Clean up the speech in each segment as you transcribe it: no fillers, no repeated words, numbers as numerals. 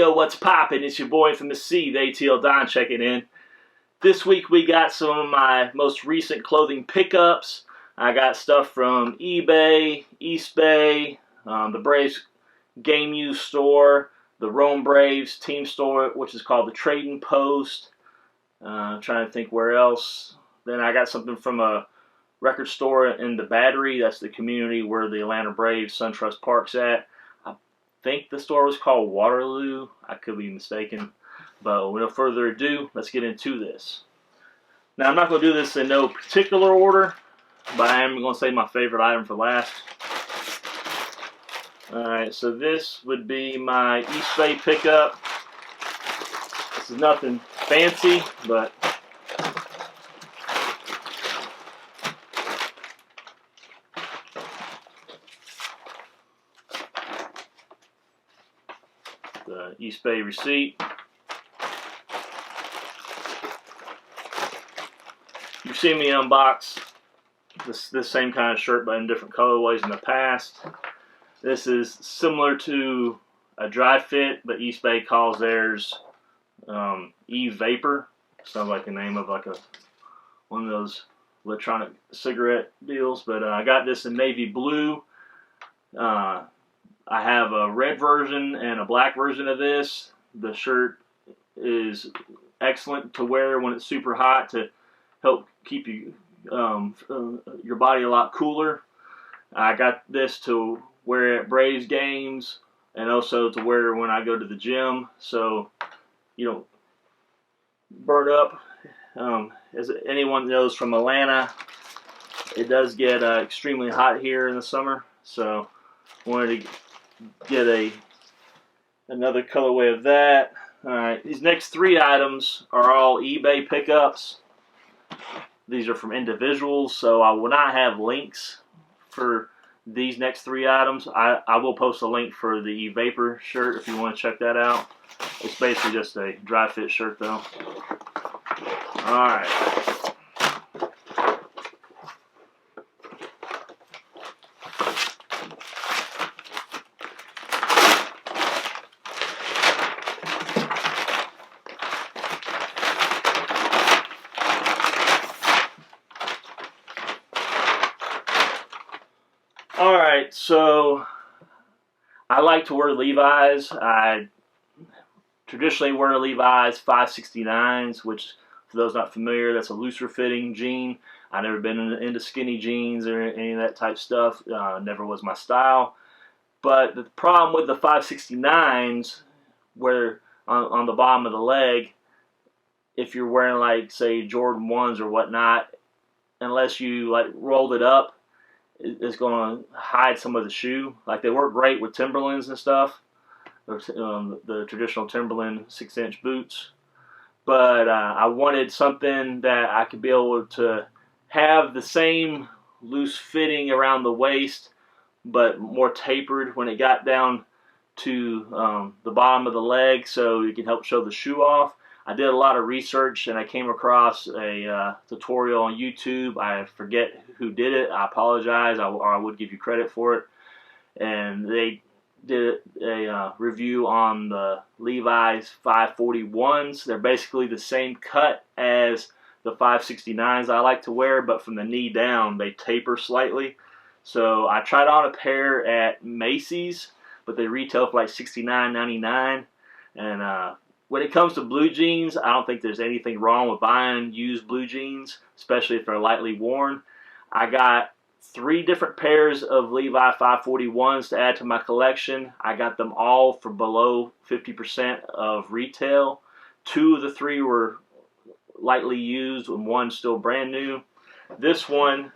Yo, what's poppin'? It's your boy from the C, the ATL Don, checking in. This week we got some of my most recent clothing pickups. I got stuff from eBay, Eastbay, the Braves Game Use store, the Rome Braves team store, which is called the Trading Post. I'm trying to think where else. Then I got something from a record store in the Battery. That's the community where the Atlanta Braves SunTrust Park's at. I think the store was called Waterloo. I could be mistaken. But with no further ado, let's get into this. Now, I'm not going to do this in no particular order, but I am going to save my favorite item for last. Alright, so this would be my Eastbay pickup. This is nothing fancy, but the Eastbay receipt. You've seen me unbox this same kind of shirt but in different colorways in the past. This is similar to a DRI-FIT, but Eastbay calls theirs E-Vapor. Sounds like the name of like one of those electronic cigarette deals. But I got this in navy blue. I have a red version and a black version of this. The shirt is excellent to wear when it's super hot to help keep you your body a lot cooler. I got this to wear at Braves games and also to wear when I go to the gym, so you don't burn up. As anyone knows from Atlanta, it does get extremely hot here in the summer, so wanted to get another colorway of that. Alright, these next three items are all eBay pickups. These are from individuals, so I will not have links for these next three items. I will post a link for the E-Vapor shirt if you want to check that out. It's basically just a DRI-FIT shirt though. Alright. Alright, so I like to wear Levi's. I traditionally wear Levi's 569s, which for those not familiar, that's a looser fitting jean. I've never been into skinny jeans or any of that type stuff. Never was my style. But the problem with the 569s, where on the bottom of the leg, if you're wearing like say Jordan 1s or whatnot, unless you like rolled it up, it's going to hide some of the shoe. Like they work great with Timberlands and stuff, the traditional Timberland 6-inch boots. But I wanted something that I could be able to have the same loose fitting around the waist, but more tapered when it got down to the bottom of the leg, so you can help show the shoe off. I did a lot of research and I came across a tutorial on YouTube. I forget who did it. I apologize, or I would give you credit for it. And they did a review on the Levi's 541s. They're basically the same cut as the 569s I like to wear, but from the knee down they taper slightly. So I tried on a pair at Macy's, but they retail for like $69.99. And when it comes to blue jeans, I don't think there's anything wrong with buying used blue jeans, especially if they're lightly worn. I got 3 different pairs of Levi 541s to add to my collection. I got them all for below 50% of retail. 2 of the 3 were lightly used and 1 still brand new. This one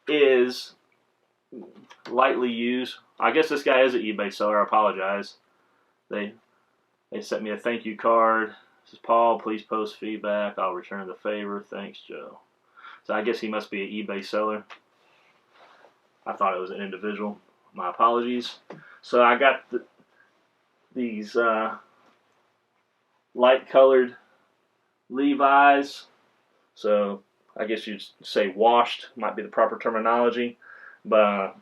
is lightly used. I guess this guy is an eBay seller. I apologize. They sent me a thank you card. This is Paul. Please post feedback. I'll return the favor. Thanks, Joe. So I guess he must be an eBay seller. I thought it was an individual. My apologies. So I got these light colored Levi's. So I guess you'd say washed might be the proper terminology. But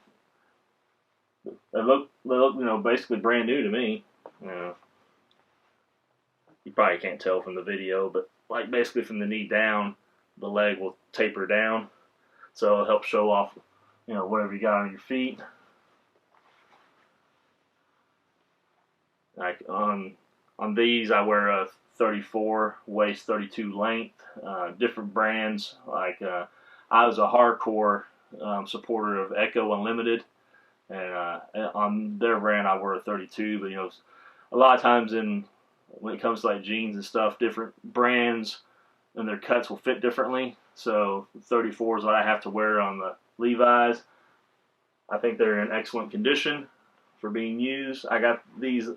they look, you know, basically brand new to me. You know, you probably can't tell from the video, but like basically from the knee down, the leg will taper down. So it'll help show off, you know, whatever you got on your feet. Like on these, I wear a 34 waist, 32 length. Different brands. Like I was a hardcore supporter of Unltd, and on their brand I wear a 32. But you know, a lot of times when it comes to like jeans and stuff, different brands and their cuts will fit differently. So 34 is what I have to wear on the Levi's. I think they're in excellent condition for being used. I got these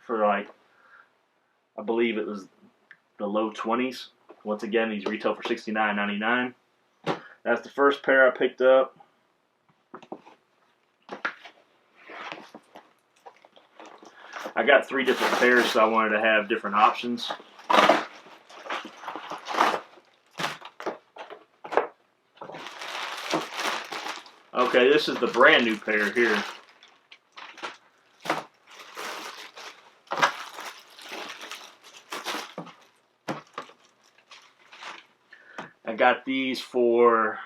for like, I believe it was the low 20s. Once again, these retail for $69.99. That's the first pair I picked up. I got 3 different pairs, so I wanted to have different options. Okay, this is the brand new pair here. I got these for, I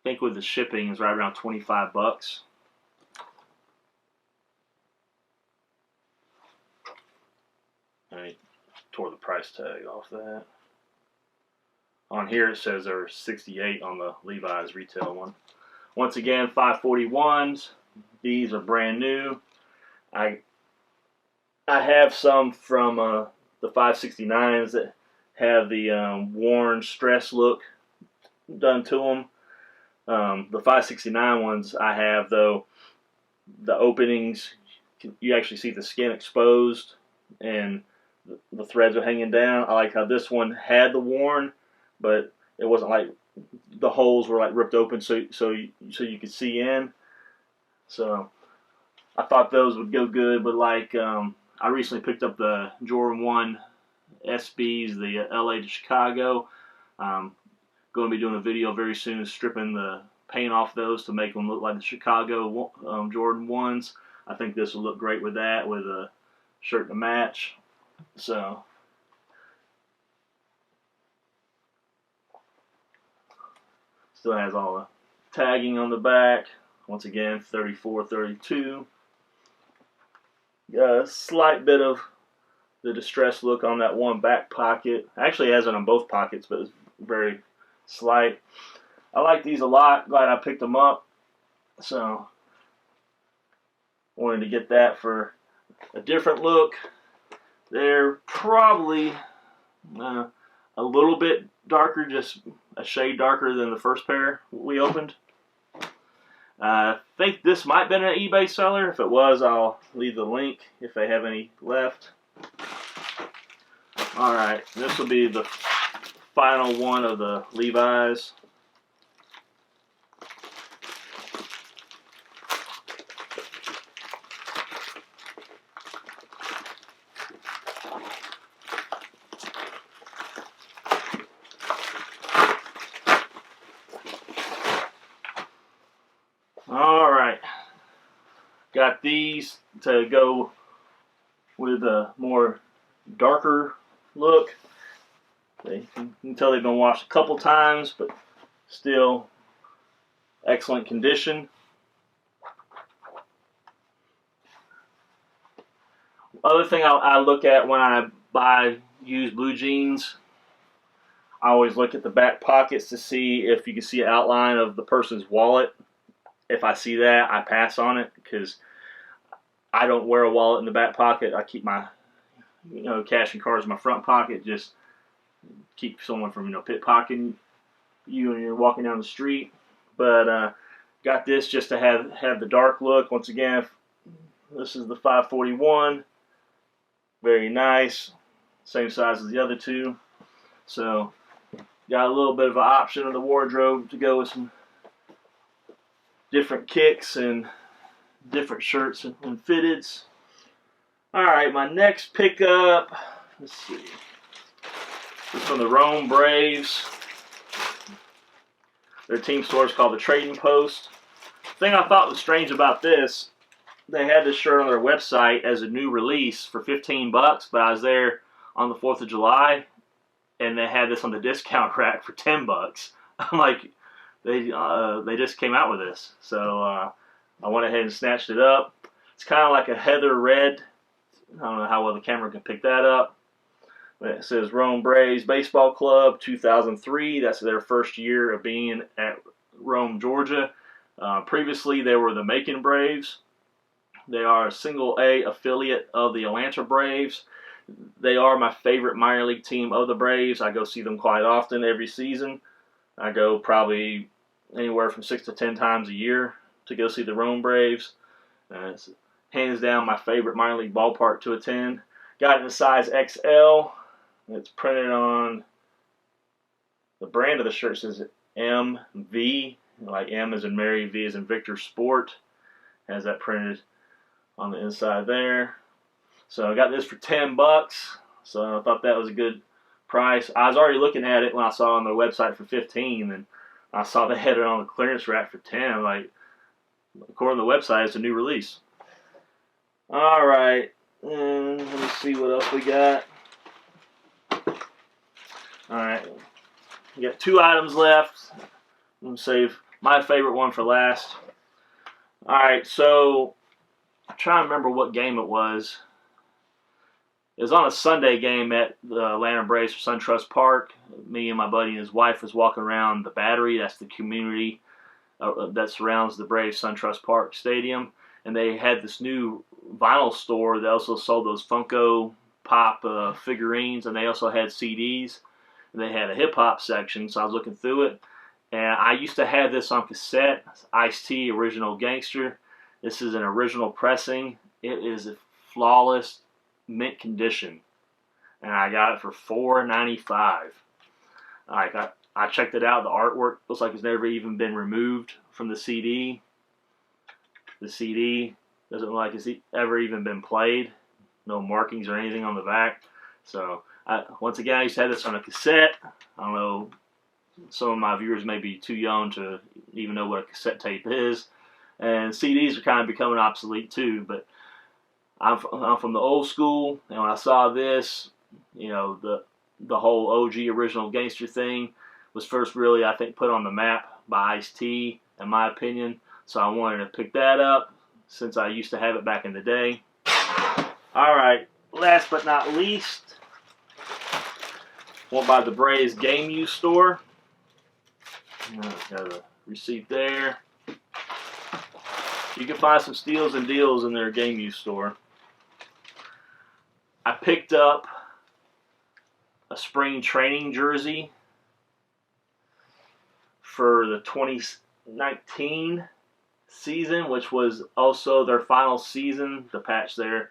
think with the shipping is right around 25 bucks. I tore the price tag off that. On here it says they're 68 on the Levi's retail one. Once again, 541s. These are brand new. I have some from the 569s that have the worn stress look done to them. The 569 ones I have, though, the openings, you actually see the skin exposed and the threads are hanging down. I like how this one had the worn, but it wasn't like the holes were like ripped open so you could see in. So I thought those would go good, but like I recently picked up the Jordan 1 SBs, the LA to Chicago. Going to be doing a video very soon stripping the paint off those to make them look like the Chicago Jordan 1s. I think this will look great with that, with a shirt to match. So still has all the tagging on the back. Once again, 34, 32. Got a slight bit of the distressed look on that one back pocket. Actually, it has it on both pockets, but it's very slight. I like these a lot. Glad I picked them up. So, wanted to get that for a different look. They're probably a little bit darker, just a shade darker than the first pair we opened. I think this might have been an eBay seller. If it was, I'll leave the link if they have any left. Alright, this will be the final one of the Levi's. Alright, got these to go with a more darker look. You can tell they've been washed a couple times, but still excellent condition. Other thing I look at when I buy used blue jeans, I always look at the back pockets to see if you can see an outline of the person's wallet. If I see that, I pass on it, because I don't wear a wallet in the back pocket. I keep my cash and cards in my front pocket. Just keep someone from pickpocketing you when you're walking down the street. But got this just to have the dark look. Once again, this is the 541. Very nice. Same size as the other two. So got a little bit of an option in the wardrobe to go with some different kicks and different shirts and fitteds. Alright, my next pickup, let's see, is from the Rome Braves. Their team store is called the Trading Post. The thing I thought was strange about this, they had this shirt on their website as a new release for 15 bucks, but I was there on the 4th of July, and they had this on the discount rack for 10 bucks. I'm like, they just came out with this. So I went ahead and snatched it up. It's kind of like a heather red. I don't know how well the camera can pick that up. But it says Rome Braves Baseball Club 2003. That's their first year of being at Rome, Georgia. Previously, they were the Macon Braves. They are a single A affiliate of the Atlanta Braves. They are my favorite minor league team of the Braves. I go see them quite often every season. I go probably anywhere from 6 to 10 times a year to go see the Rome Braves. It's hands down my favorite minor league ballpark to attend. Got it in the size XL. It's printed on the brand of the shirt says MV, like M as in Mary, V as in Victor Sport. Has that printed on the inside there. So I got this for 10 bucks. So I thought that was a good price. I was already looking at it when I saw it on their website for 15, and I saw they had it on the clearance rack for 10. Like, according to the website, it's a new release. All right, let me see what else we got. All right, we got 2 items left. I'm gonna save my favorite one for last. All right, so I'm trying to remember what game it was. It was on a Sunday game at the Atlanta Braves for SunTrust Park. Me and my buddy and his wife was walking around the Battery. That's the community that surrounds the Braves SunTrust Park Stadium. And they had this new vinyl store that also sold those Funko Pop figurines, and they also had CDs. And they had a hip-hop section, so I was looking through it. And I used to have this on cassette, Ice-T Original Gangster. This is an original pressing. It is a flawless mint condition, and I got it for $4.95. I checked it out. The artwork looks like it's never even been removed from the CD. The CD doesn't look like it's ever even been played. No markings or anything on the back. So once again, I used to have this on a cassette. I don't know, some of my viewers may be too young to even know what a cassette tape is, and CDs are kind of becoming obsolete too. But I'm from the old school, and when I saw this, you know, the whole OG Original Gangster thing was first really, I think, put on the map by Ice-T, in my opinion. So I wanted to pick that up since I used to have it back in the day. All right, last but not least, went by the Braves Game Use store. Got a receipt there. You can find some steals and deals in their Game Use store. I picked up a spring training jersey for the 2019 season, which was also their final season. The patch there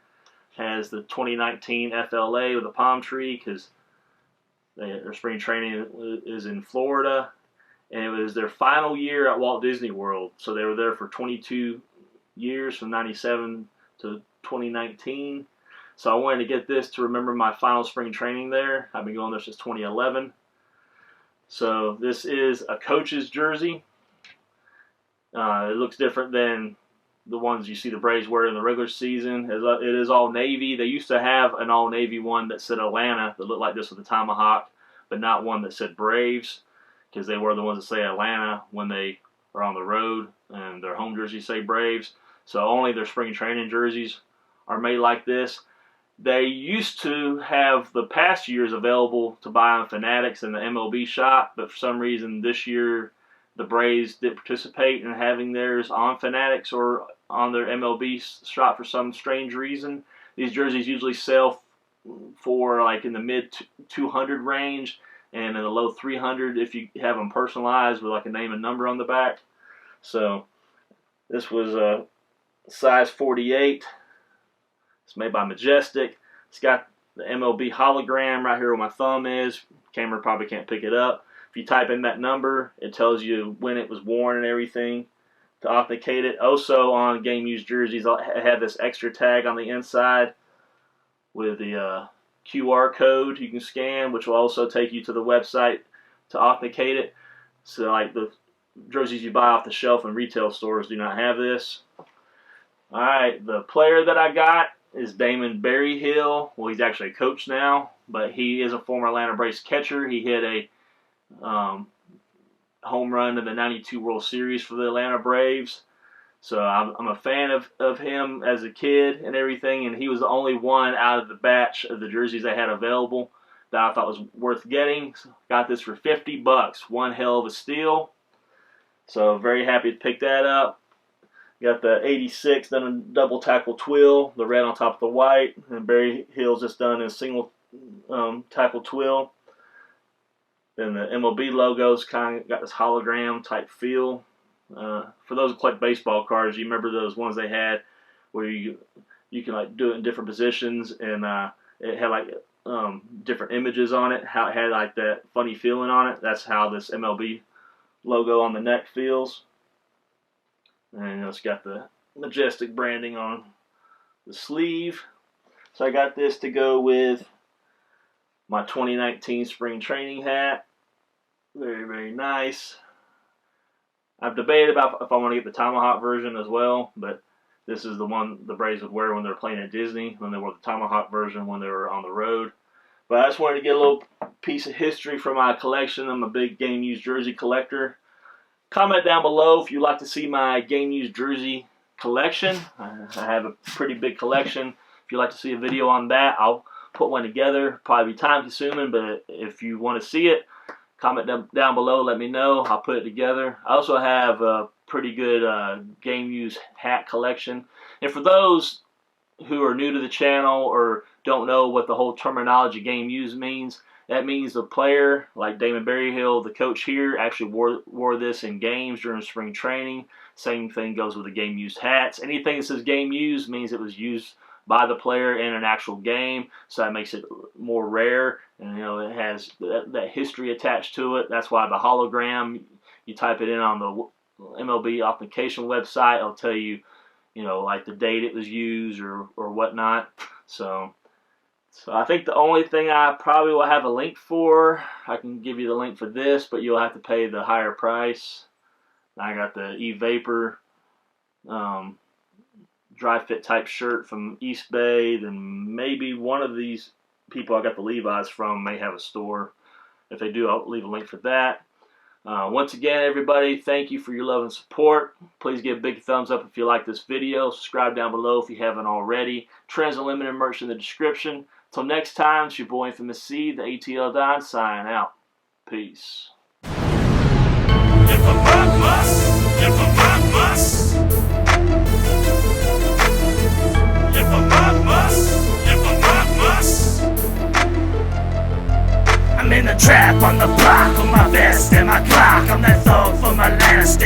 has the 2019 FLA with a palm tree because their spring training is in Florida, and it was their final year at Walt Disney World. So they were there for 22 years, from 97 to 2019. So I wanted to get this to remember my final spring training there. I've been going there since 2011. So this is a coach's jersey. It looks different than the ones you see the Braves wear in the regular season. It is all navy. They used to have an all navy one that said Atlanta that looked like this with a tomahawk, but not one that said Braves, because they were the ones that say Atlanta when they are on the road, and their home jerseys say Braves. So only their spring training jerseys are made like this. They used to have the past years available to buy on Fanatics in the MLB shop, but for some reason this year the Braves didn't participate in having theirs on Fanatics or on their MLB shop for some strange reason. These jerseys usually sell for like in the mid 200 range and in the low 300 if you have them personalized with like a name and number on the back. So this was a size 48. It's made by Majestic. It's got the MLB hologram right here where my thumb is. Camera probably can't pick it up. If you type in that number, it tells you when it was worn and everything to authenticate it. Also on game used jerseys, I have this extra tag on the inside with the QR code you can scan, which will also take you to the website to authenticate it. So like the jerseys you buy off the shelf in retail stores do not have this. All right, the player that I got is Damon Berryhill. Well, he's actually a coach now, but he is a former Atlanta Braves catcher. He hit a home run in the '92 World Series for the Atlanta Braves. So I'm a fan of him as a kid and everything, and he was the only one out of the batch of the jerseys they had available that I thought was worth getting. So got this for $50. One hell of a steal. So very happy to pick that up. Got the 86 done in double tackle twill, the red on top of the white, and Berryhill's just done in a single tackle twill. Then the MLB logo's kind of got this hologram type feel. For those who collect baseball cards, you remember those ones they had where you can like do it in different positions, and it had like different images on it. How it had like that funny feeling on it. That's how this MLB logo on the neck feels. And it's got the majestic branding on the sleeve. So I got this to go with my 2019 spring training hat. Very, very nice. I've debated about if I want to get the Tomahawk version as well, but this is the one the Braves would wear when they were playing at Disney, when they wore the Tomahawk version when they were on the road. But I just wanted to get a little piece of history from my collection. I'm a big game used jersey collector. Comment down below if you'd like to see my game used jersey collection. I have a pretty big collection. If you'd like to see a video on that, I'll put one together. Probably be time consuming, but if you want to see it, comment down below, let me know. I'll put it together. I also have a pretty good game used hat collection. And for those who are new to the channel or don't know what the whole terminology game used means, that means the player, like Damon Berryhill, the coach here, actually wore this in games during spring training. Same thing goes with the game used hats. Anything that says game used means it was used by the player in an actual game, so that makes it more rare, and you know it has that history attached to it. That's why the hologram, you type it in on the MLB authentication website, it'll tell you, you know, like the date it was used or whatnot. So I think the only thing I probably will have a link for, I can give you the link for this, but you'll have to pay the higher price. I got the E-Vapor DRI-FIT type shirt from Eastbay. Then maybe one of these people I got the Levi's from may have a store. If they do, I'll leave a link for that. Once again, everybody, thank you for your love and support. Please give a big thumbs up if you like this video. Subscribe down below if you haven't already. Trenz Unltd merch in the description. Until next time, it's your boy Infamous C, the ATL Don, sign out. Peace. I'm in the trap on the block with my vest and my clock. I'm that thug for my last